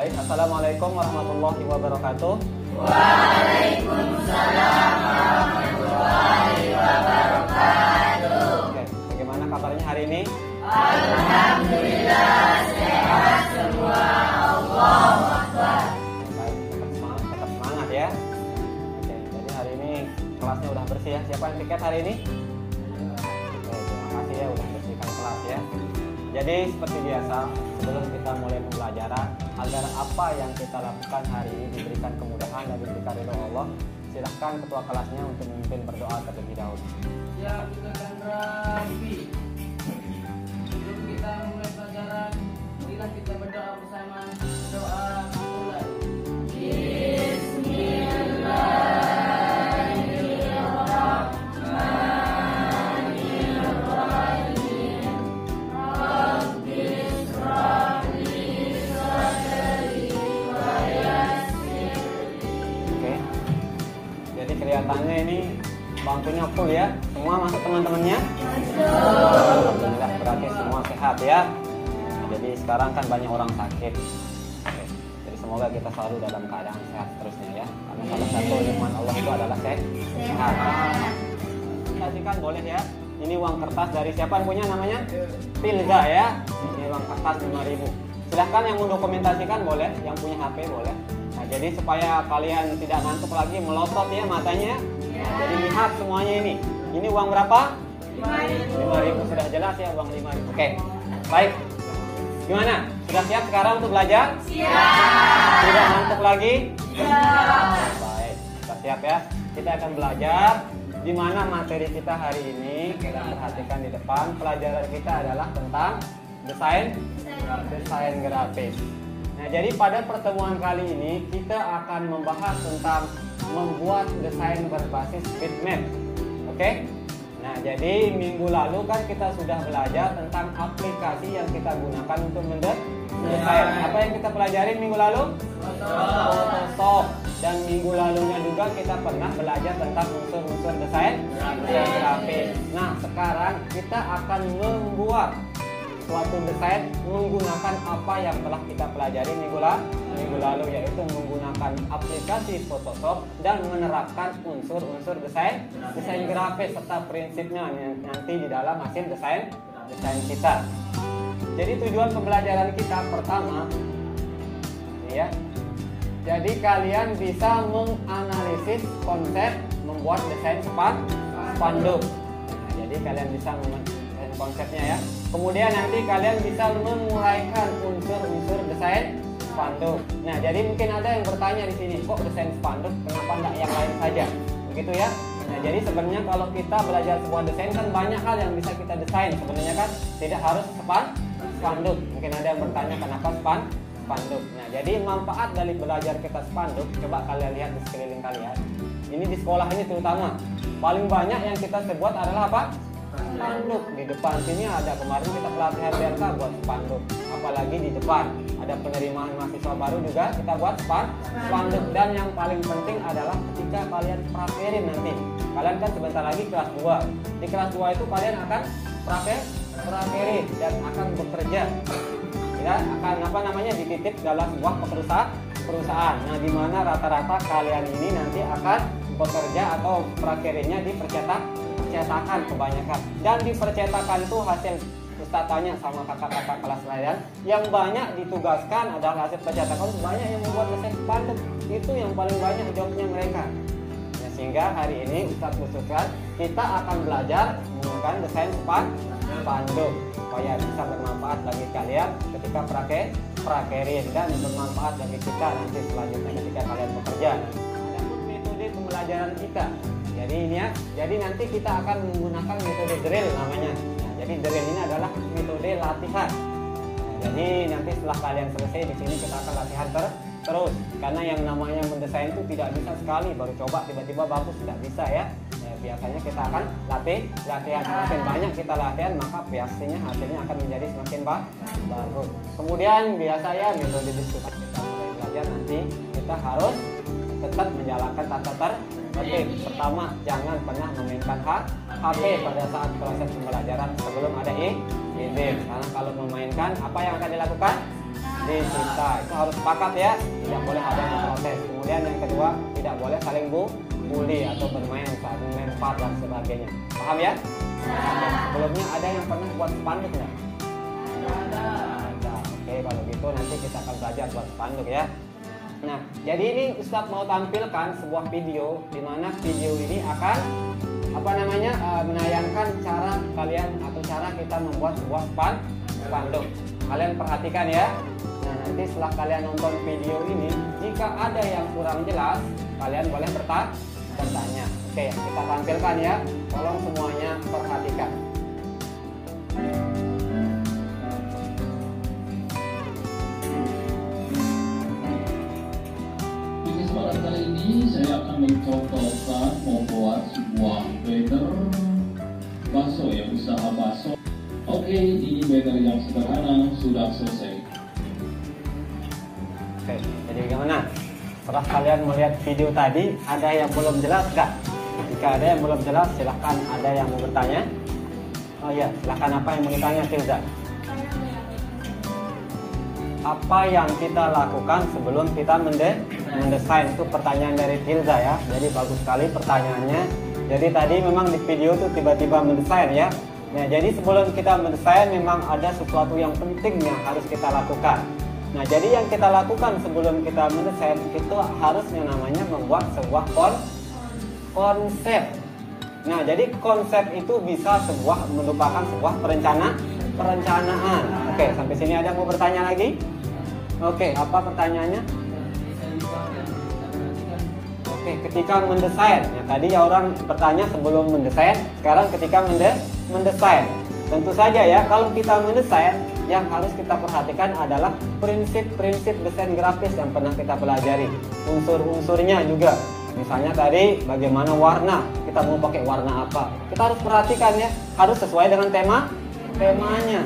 Baik, assalamualaikum warahmatullahi wabarakatuh. Waalaikumsalam warahmatullahi wabarakatuh. Oke, bagaimana kabarnya hari ini? Alhamdulillah sehat semua. Allahu Akbar. Baik, tetap semangat ya. Oke, jadi hari ini kelasnya udah bersih ya. Siapa yang piket hari ini? Oke, terima kasih ya udah bersihkan kelas ya. Jadi seperti biasa, sebelum kita mulai pembelajaran, agar apa yang kita lakukan hari ini diberikan kemudahan dan diberikan ridho Allah, silahkan ketua kelasnya untuk memimpin berdoa terlebih dahulu. Ya, kita akan rapi. Sebelum kita mulai pelajaran, marilah kita berdoa bersama. Doa mulai. Kelihatannya ini bangkunya full ya. Semua masuk teman-temannya? Alhamdulillah, berarti semua sehat ya. Jadi sekarang kan banyak orang sakit. Oke. Jadi semoga kita selalu dalam keadaan sehat terusnya ya. Karena salah satu nikmat Allah itu adalah sehat. Kasihkan boleh ya. Ini uang kertas dari siapa yang punya namanya? Pilza ya. Ini uang kertas 5.000. Silahkan yang mau dokumentasikan boleh, yang punya HP boleh. Nah, jadi supaya kalian tidak ngantuk lagi melotot ya matanya. Nah, jadi lihat semuanya ini. Ini uang berapa? 5.000. Sudah jelas ya uang 5.000. Oke. Baik. Gimana? Sudah siap sekarang untuk belajar? Siap. Tidak ngantuk lagi? Siap. Baik. Kita siap ya. Kita akan belajar. Di mana materi kita hari ini? Kita perhatikan di depan. Pelajaran kita adalah tentang desain grafis. Nah, jadi pada pertemuan kali ini kita akan membahas tentang membuat desain berbasis bitmap. Oke? Nah, jadi minggu lalu kan kita sudah belajar tentang aplikasi yang kita gunakan untuk mendesain. Apa yang kita pelajarin minggu lalu? Photoshop. Dan minggu lalunya juga kita pernah belajar tentang unsur-unsur desain grafis. Nah, sekarang kita akan membuat suatu desain menggunakan apa yang telah kita pelajari minggu lalu, yaitu menggunakan aplikasi Photoshop dan menerapkan unsur-unsur desain grafis serta prinsipnya nanti di dalam hasil desain kita. Jadi tujuan pembelajaran kita pertama ya. Jadi kalian bisa menganalisis konsep membuat desain spanduk. Nah, jadi kalian bisa konsepnya ya. Kemudian nanti kalian bisa menguraikan unsur-unsur desain spanduk. Nah, jadi mungkin ada yang bertanya di sini, kok desain spanduk, kenapa enggak yang lain saja? Begitu ya. Nah, jadi sebenarnya kalau kita belajar sebuah desain kan banyak hal yang bisa kita desain. Sebenarnya kan tidak harus spanduk. Mungkin ada yang bertanya kenapa spanduk. Nah, jadi manfaat dari belajar kita spanduk, coba kalian lihat di sekeliling kalian. Ini di sekolah ini terutama paling banyak yang kita sebut adalah apa? Spanduk. Di depan sini ada kemarin kita pelatihan BLK buat spanduk. Apalagi di depan ada penerimaan mahasiswa baru juga kita buat spanduk. Dan yang paling penting adalah ketika kalian prakterin nanti. Kalian kan sebentar lagi kelas 2. Di kelas 2 itu kalian akan prakterin dan akan bekerja. Ya, akan dititip dalam sebuah perusahaan. Nah, di mana rata-rata kalian ini nanti akan bekerja atau prakterinnya di percetakan kebanyakan. Dan di percetakan itu hasil Ustaz tanya sama kakak-kakak kelas lain, yang banyak ditugaskan adalah hasil percetakan, banyak yang membuat desain spanduk. Itu yang paling banyak jawabnya mereka. Nah, sehingga hari ini Ustaz khususkan kita akan belajar menggunakan desain spanduk supaya bisa bermanfaat bagi kalian ketika prakerin dan bermanfaat bagi kita nanti selanjutnya ketika kalian bekerja. Ada metode pembelajaran kita. Jadi ini ya. Jadi nanti kita akan menggunakan metode drill namanya. Nah, jadi drill ini adalah metode latihan. Nah, jadi nanti setelah kalian selesai di sini kita akan latihan terus. Karena yang namanya mendesain itu tidak bisa sekali baru coba tiba-tiba bagus, tidak bisa ya. Biasanya kita akan latihan. Semakin banyak kita latihan maka biasanya hasilnya akan menjadi semakin bagus. Kemudian biasanya metode diskusi kita mulai belajar nanti kita harus tetap menjalankan tata tertib. Pertama, jangan pernah memainkan HP pada saat proses pembelajaran sebelum ada izin. Karena kalau memainkan, apa yang akan dilakukan? ide, cerita. Itu harus sepakat ya. Tidak boleh ada yang protes. Kemudian yang kedua, tidak boleh saling bully atau bermain, saling lempar dan sebagainya. Paham ya? Sebelumnya ada yang pernah buat spanduk nggak? Ada. Oke, kalau gitu nanti kita akan belajar buat spanduk ya. Nah, jadi ini Ustadz mau tampilkan sebuah video di mana video ini akan menayangkan cara kalian atau cara kita membuat sebuah spanduk. Kalian perhatikan ya. Nah, nanti setelah kalian nonton video ini, jika ada yang kurang jelas, kalian boleh bertanya. Oke, kita tampilkan ya. Tolong semuanya perhatikan. Di kesempatan kali ini saya akan mencoba membuat sebuah banner bakso ya, usaha bakso. Oke, ini banner yang sederhana sudah selesai. Oke, jadi bagaimana? Setelah kalian melihat video tadi, ada yang belum jelas nggak? Jika ada yang belum jelas, silahkan. Ada yang mau bertanya? Oh iya, silahkan. Apa yang mau ditanya, Tilza? Apa yang kita lakukan sebelum kita mendesain? Itu pertanyaan dari Tilza ya. Jadi bagus sekali pertanyaannya. Jadi tadi memang di video tuh tiba-tiba mendesain ya. Nah, jadi sebelum kita mendesain memang ada sesuatu yang penting yang harus kita lakukan. Nah, jadi yang kita lakukan sebelum kita mendesain itu harusnya namanya membuat sebuah konsep. Nah, jadi konsep itu bisa merupakan sebuah perencanaan. Oke, sampai sini ada mau bertanya lagi? Oke, apa pertanyaannya? Oke, ketika mendesain. Nah, tadi ya orang bertanya sebelum mendesain, sekarang ketika mendesain. Tentu saja ya, kalau kita mendesain, yang harus kita perhatikan adalah prinsip-prinsip desain grafis yang pernah kita pelajari. Unsur-unsurnya juga. Misalnya tadi bagaimana warna, kita mau pakai warna apa. Kita harus perhatikan ya, harus sesuai dengan temanya.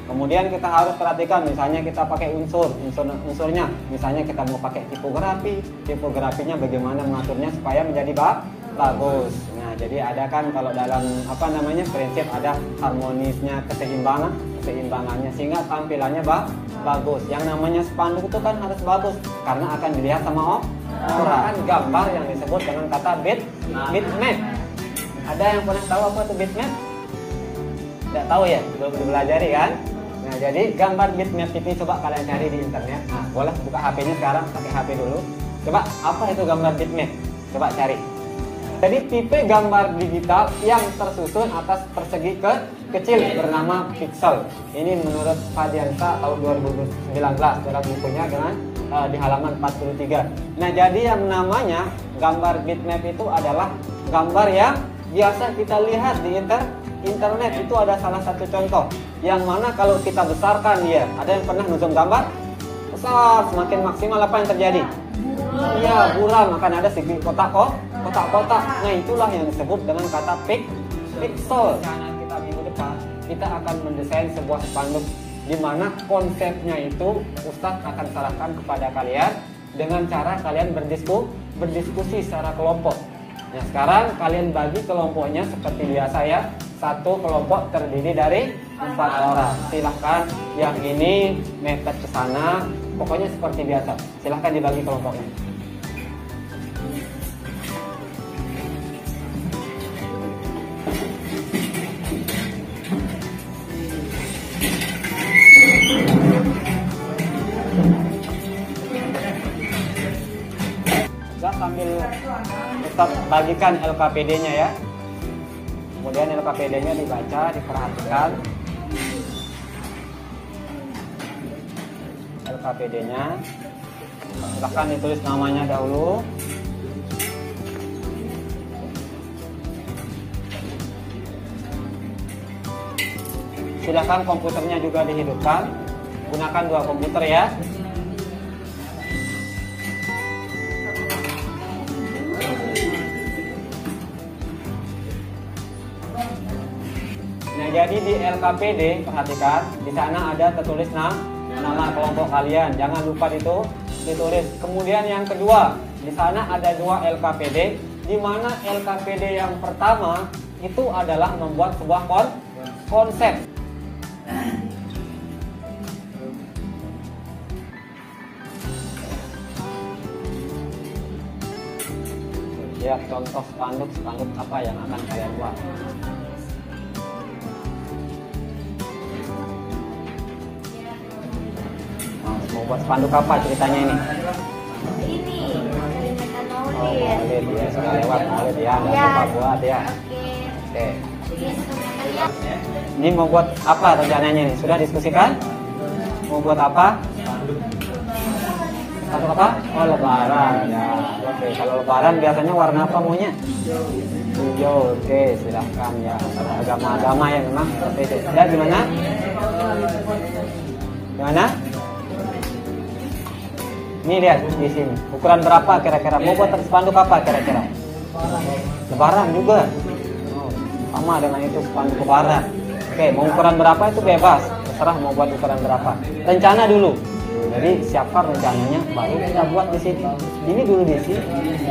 Kemudian kita harus perhatikan misalnya kita pakai unsurnya. Misalnya kita mau pakai tipografinya bagaimana mengaturnya supaya menjadi bagus. Nah, jadi ada kan kalau dalam prinsip ada harmonisnya, keseimbangannya sehingga tampilannya bagus. Yang namanya spanduk itu kan harus bagus karena akan dilihat sama orang. Gambar yang disebut dengan kata bitmap. Ada yang pernah tahu apa itu bitmap? Tidak tahu ya, belum dipelajari kan? Nah, jadi gambar bitmap ini coba kalian cari di internet. Nah, boleh buka HP-nya sekarang, pakai HP dulu. Coba apa itu gambar bitmap? Coba cari. Jadi tipe gambar digital yang tersusun atas persegi kecil bernama pixel. Ini menurut Fadiansa tahun 2019 dalam bukunya dengan di halaman 43. Nah, jadi yang namanya gambar bitmap itu adalah gambar yang biasa kita lihat di internet. Itu ada salah satu contoh yang mana kalau kita besarkan dia, ada yang pernah zoom gambar besar, semakin maksimal apa yang terjadi? Iya, buram, akan ada segi kotak-kotak. Nah, itulah yang disebut dengan kata pixel. Karena kita minggu depan kita akan mendesain sebuah spanduk di mana konsepnya itu Ustadz akan sarankan kepada kalian dengan cara kalian berdiskusi secara kelompok. Nah, sekarang kalian bagi kelompoknya seperti biasa ya. Satu kelompok terdiri dari 4 orang. Silahkan yang ini mepet ke sana. Pokoknya seperti biasa. Silahkan dibagi kelompoknya. Sambil tetap bagikan LKPD-nya ya. Kemudian LKPD-nya dibaca, diperhatikan. LKPD-nya. Silahkan ditulis namanya dahulu. Silahkan komputernya juga dihidupkan. Gunakan 2 komputer ya. Jadi di LKPD perhatikan di sana ada tertulis nama kelompok kalian. Jangan lupa itu ditulis. Kemudian yang kedua, di sana ada 2 LKPD di mana LKPD yang pertama itu adalah membuat sebuah konsep. Lihat contoh spanduk apa yang akan kalian buat. Mau buat spanduk apa ceritanya ini? Ini peringatan Oh, Maulid. Maulid ya, sudah lewat Maulid ya, nggak Ya. lupa buat ya. Oke. Oke. Ini mau buat apa rencananya nih? Sudah diskusikan? Mau buat apa? Spanduk apa? Oh, lebaran ya. Oke, kalau lebaran biasanya warna apa maunya? Hijau. Oke, silahkan ya. Ada agama-agama ya memang seperti itu. Ya, gimana? Gimana? Ini lihat di sini. Ukuran berapa kira-kira? Mau buat spanduk apa kira-kira? Lebaran juga. Oh, sama dengan itu spanduk lebaran. Oke, mau ukuran berapa itu bebas. Terserah mau buat ukuran berapa. Rencana dulu. Jadi siapkan rencananya, baru kita buat di sini. Ini dulu di sini.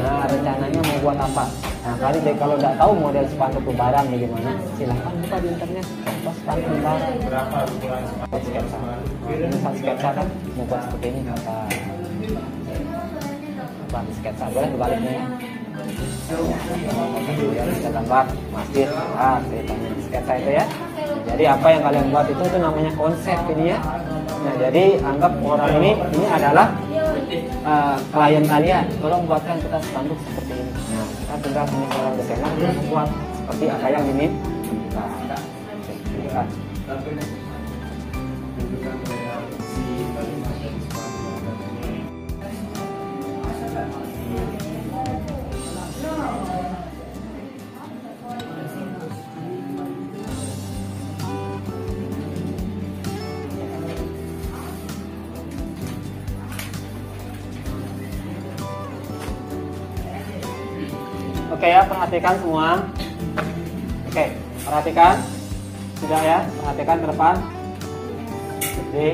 Nah, rencananya mau buat apa? Nah, kali deh kalau nggak tahu model spanduk lebaran bagaimana, silahkan buka di internet. Contoh spanduk lebaran. Berapa ukuran sketsa? Nah, ini sketsa kan mau buat seperti ini kata. Buat sketsa boleh dibaliknya ya. Kemudian kita gambar masjid, ceritanya sketsa itu ya. Jadi apa yang kalian buat itu namanya konsep ini ya. Nah, jadi anggap orang ini adalah klien kalian. Tolong buatkan kita spanduk seperti ini. Nah, kita tinggal punya seorang desainer untuk membuat seperti apa yang diminta. Oke ya, perhatikan semua. Oke, perhatikan. Sudah ya, perhatikan ke depan. Jadi,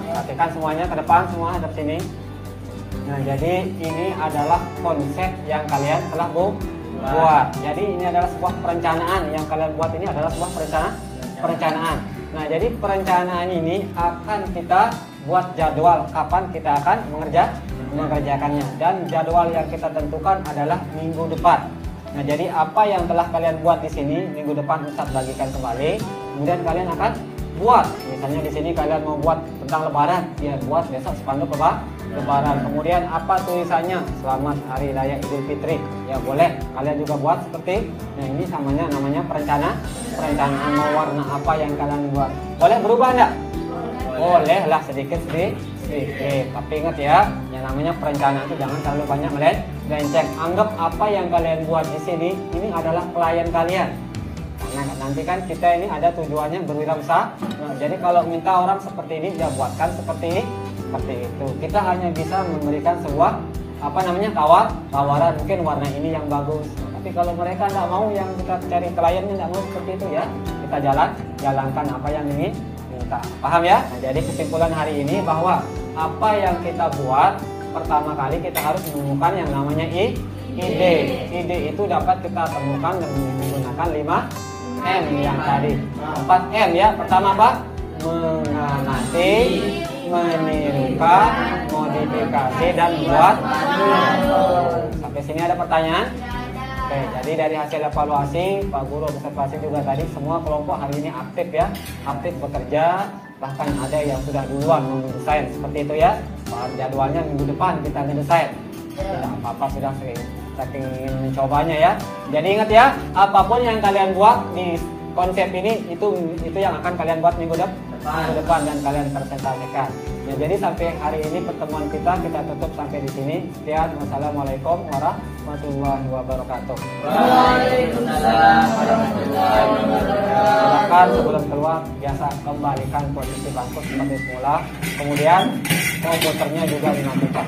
perhatikan semuanya ke depan, semua hadap sini. Nah, jadi ini adalah konsep yang kalian telah buat. Jadi ini adalah sebuah perencanaan yang kalian buat, ini adalah sebuah perencanaan. Nah, jadi perencanaan ini akan kita buat jadwal kapan kita akan mengerjakannya, dan jadwal yang kita tentukan adalah minggu depan. Nah, jadi apa yang telah kalian buat di sini minggu depan Ustadz bagikan kembali, kemudian kalian akan buat. Misalnya di sini kalian mau buat tentang lebaran, ya buat besok spanduk lebaran. Kemudian apa tulisannya? Selamat Hari Raya Idul Fitri. Ya boleh kalian juga buat seperti. Nah, ini namanya perencanaan mau warna apa yang kalian buat. Boleh berubah enggak? Boleh lah sedikit. Tapi ingat ya, yang namanya perencanaan itu jangan terlalu banyak melenceng. Anggap apa yang kalian buat di sini ini adalah klien kalian. Karena nanti kan kita ini ada tujuannya berwirausaha. Nah, jadi kalau minta orang seperti ini, ya buatkan seperti itu. Kita hanya bisa memberikan sebuah tawaran, mungkin warna ini yang bagus. Tapi kalau mereka nggak mau, yang kita cari kliennya nggak mau seperti itu ya, kita jalankan apa yang ingin minta. Paham ya? Nah, jadi kesimpulan hari ini bahwa apa yang kita buat, pertama kali kita harus menemukan yang namanya ide. Ide itu dapat kita temukan dengan menggunakan 5M yang tadi. 4M ya. Pertama apa? Mengamati, menirukan, modifikasi, dan buat. Sampai sini ada pertanyaan? Oke, jadi dari hasil evaluasi, Pak Guru observasi juga tadi semua kelompok hari ini aktif ya, aktif bekerja, bahkan ada yang sudah duluan mendesain seperti itu ya. Jadwalnya minggu depan kita ngedesain. Tidak apa-apa, sudah saking ingin mencobanya ya. Jadi ingat ya, apapun yang kalian buat di konsep ini itu yang akan kalian buat minggu depan dan kalian presentasikan. Ya, jadi sampai hari ini pertemuan kita tutup sampai di sini. Sekian, wassalamualaikum warahmatullahi wabarakatuh. Waalaikumsalam warahmatullahi wabarakatuh. Silakan sebelum keluar biasa kembalikan posisi bangku seperti semula. Kemudian komputernya juga dimatikan.